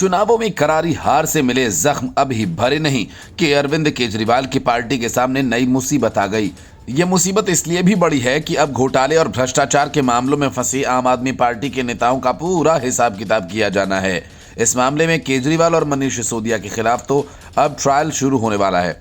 चुनावों में करारी हार से मिले जख्म अब ही भरे नहीं कि अरविंद केजरीवाल की पार्टी के सामने नई मुसीबत आ गई। यह मुसीबत इसलिए भी बड़ी है कि अब घोटाले और भ्रष्टाचार के मामलों में फंसे आम आदमी पार्टी के नेताओं का पूरा हिसाब किताब किया जाना है। इस मामले में केजरीवाल और मनीष सिसोदिया के खिलाफ तो अब ट्रायल शुरू होने वाला है,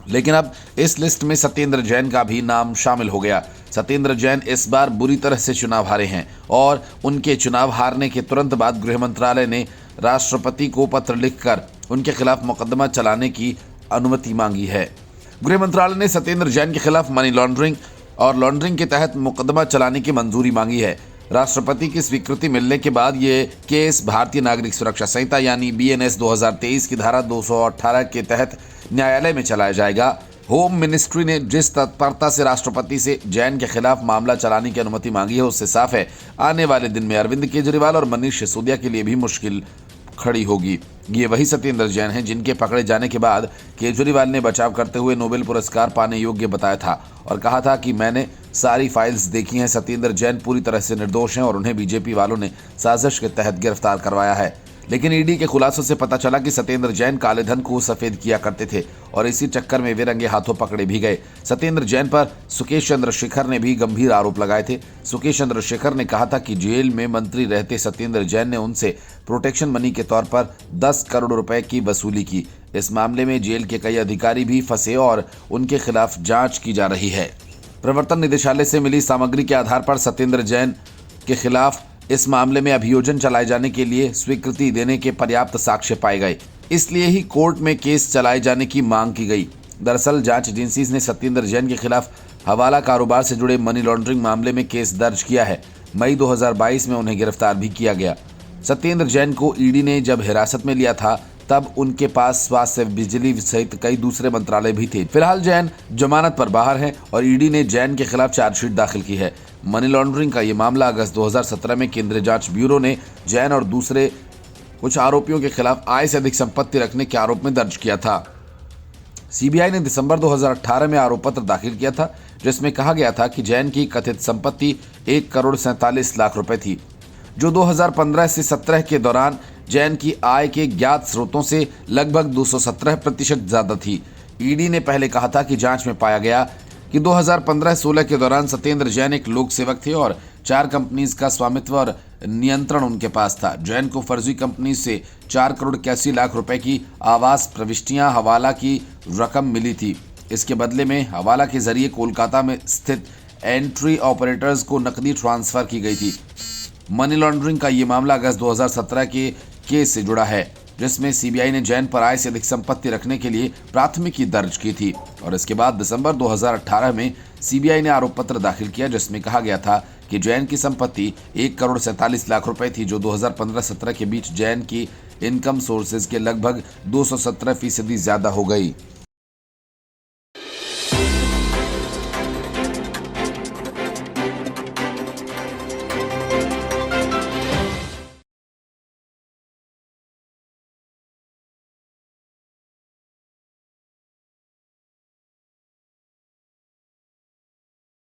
लेकिन अब इस लिस्ट में सत्येंद्र जैन का भी नाम शामिल हो गया। सत्येंद्र जैन इस बार बुरी तरह से चुनाव हारे हैं और उनके चुनाव हारने के तुरंत बाद गृह मंत्रालय ने राष्ट्रपति को पत्र लिखकर उनके खिलाफ मुकदमा चलाने की अनुमति मांगी है। गृह मंत्रालय ने सत्येंद्र जैन के खिलाफ मनी लॉन्ड्रिंग और लॉन्ड्रिंग के तहत मुकदमा चलाने की मंजूरी मांगी है। राष्ट्रपति की स्वीकृति मिलने के बाद ये केस भारतीय नागरिक सुरक्षा संहिता यानी BNS 2023 की धारा 218 के तहत न्यायालय में चलाया जाएगा। होम मिनिस्ट्री ने जिस तत्परता से राष्ट्रपति से जैन के खिलाफ मामला चलाने की अनुमति मांगी है, उससे साफ है आने वाले दिन में अरविंद केजरीवाल और मनीष सिसोदिया के लिए भी मुश्किल खड़ी होगी। ये वही सत्येंद्र जैन हैं जिनके पकड़े जाने के बाद केजरीवाल ने बचाव करते हुए नोबेल पुरस्कार पाने योग्य बताया था और कहा था कि मैंने सारी फाइल्स देखी हैं। सत्येंद्र जैन पूरी तरह से निर्दोष हैं और उन्हें बीजेपी वालों ने साजिश के तहत गिरफ्तार करवाया है। लेकिन ईडी के खुलासों से पता चला कि सत्येंद्र जैन काले धन को सफेद किया करते थे और इसी चक्कर में वे रंगे हाथों पकड़े भी गए। सत्येंद्र जैन पर सुकेश चंद्र शेखर ने भी गंभीर आरोप लगाए थे। सुकेश चंद्र शेखर ने कहा था कि जेल में मंत्री रहते सत्येंद्र जैन ने उनसे प्रोटेक्शन मनी के तौर पर 10 करोड़ रुपए की वसूली की। इस मामले में जेल के कई अधिकारी भी फंसे और उनके खिलाफ जांच की जा रही है। प्रवर्तन निदेशालय से मिली सामग्री के आधार पर सत्येंद्र जैन के खिलाफ इस मामले में अभियोजन चलाए जाने के लिए स्वीकृति देने के पर्याप्त साक्ष्य पाए गए, इसलिए ही कोर्ट में केस चलाए जाने की मांग की गई। दरअसल जांच एजेंसीज ने सत्येंद्र जैन के खिलाफ हवाला कारोबार से जुड़े मनी लॉन्ड्रिंग मामले में केस दर्ज किया है। मई 2022 में उन्हें गिरफ्तार भी किया गया। सत्येंद्र जैन को ईडी ने जब हिरासत में लिया था तब उनके पास स्वास्थ्य, बिजली सहित कई दूसरे मंत्रालय भी थे। फिलहाल जैन जमानत पर बाहर हैं और ईडी ने जैन के खिलाफ चार्जशीट दाखिल की है। मनी लॉन्ड्रिंग का ये मामला अगस्त 2017 में केंद्रीय जांच ब्यूरो ने जैन और दूसरे कुछ आरोपियों के खिलाफ आय से अधिक संपत्ति रखने के आरोप में दर्ज किया था। सीबीआई ने दिसंबर 2018 में आरोप पत्र दाखिल किया था, जिसमें कहा गया था कि जैन की कथित संपत्ति 1 करोड़ 47 लाख रुपए थी, जो 2015 से 17 के दौरान जैन की आय के ज्ञात स्रोतों से लगभग 217% ज्यादा थी। ईडी ने पहले कहा था कि जांच में पाया गया कि 2015-16 के दौरान सत्येंद्र जैन एक लोक सेवक थे और 4 कंपनीज का स्वामित्व और नियंत्रण उनके पास था। जैन को फर्जी कंपनी से 4 करोड़ 81 लाख रुपए की आवास प्रविष्टियां हवाला की रकम मिली थी। इसके बदले में हवाला के जरिए कोलकाता में स्थित एंट्री ऑपरेटर्स को नकदी ट्रांसफर की गई थी। मनी लॉन्ड्रिंग का ये मामला अगस्त 2017 के केस से जुड़ा है, जिसमें सीबीआई ने जैन पर आय से अधिक संपत्ति रखने के लिए प्राथमिकी दर्ज की थी और इसके बाद दिसंबर 2018 में सीबीआई ने आरोप पत्र दाखिल किया, जिसमें कहा गया था कि जैन की संपत्ति 1 करोड़ 47 लाख रुपए थी, जो 2015-17 के बीच जैन की इनकम सोर्सेज के लगभग 217% ज्यादा हो गई।